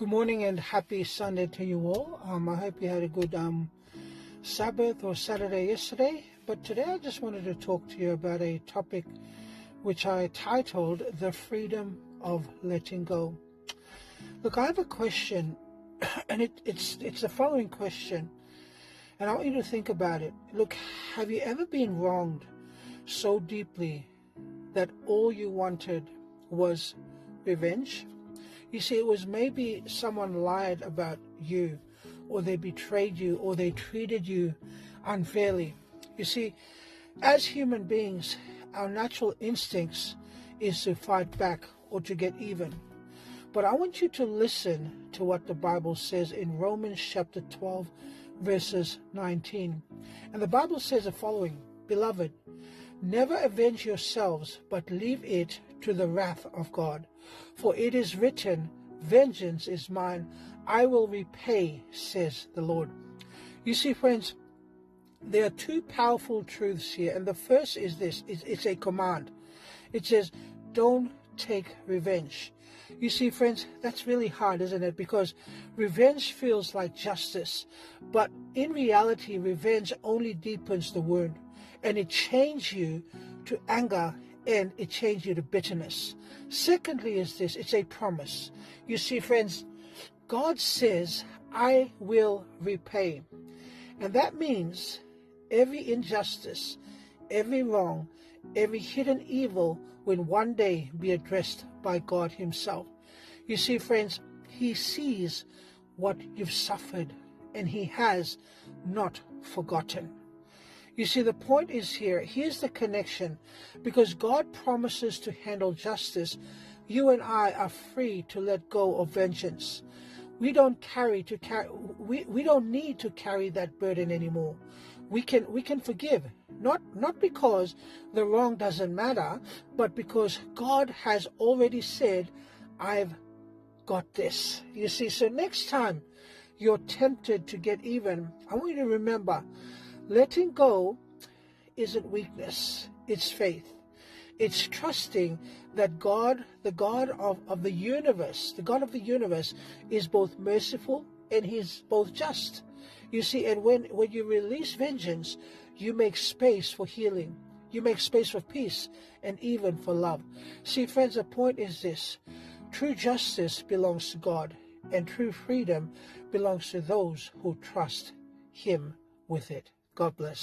Good morning and happy Sunday to you all. I hope you had a good Sabbath or Saturday yesterday. But today I just wanted to talk to you about a topic which I titled The Freedom of Letting Go. Look, I have a question, and it's the following question, and I want you to think about it. Look, have you ever been wronged so deeply that all you wanted was revenge? You see, it was maybe someone lied about you, or they betrayed you, or they treated you unfairly. You see, as human beings, our natural instincts is to fight back or to get even. But I want you to listen to what the Bible says in Romans chapter 12, verses 19. And the Bible says the following: Beloved, never avenge yourselves, but leave it to the wrath of God. For it is written, vengeance is mine, I will repay, says the Lord. You see, friends, there are two powerful truths here. And the first is this, it's a command. It says, don't take revenge. You see, friends, that's really hard, isn't it? Because revenge feels like justice. But in reality, revenge only deepens the wound. And it changes you to anger, and it changes you to bitterness. Secondly is this, it's a promise. You see, friends, God says, I will repay. And that means every injustice, every wrong, every hidden evil will one day be addressed by God himself. You see, friends, he sees what you've suffered, and he has not forgotten. You see, the point is here, here's the connection. Because God promises to handle justice, you and I are free to let go of vengeance. We don't we don't need to carry that burden anymore. We can forgive, not because the wrong doesn't matter, but because God has already said, I've got this. You see, so next time you're tempted to get even, I want you to remember, letting go isn't weakness, it's faith. It's trusting that God, the God of the universe, the God of the universe is both merciful and he's both just. You see, and when you release vengeance, you make space for healing. You make space for peace and even for love. See, friends, the point is this. True justice belongs to God, and true freedom belongs to those who trust him with it. God bless.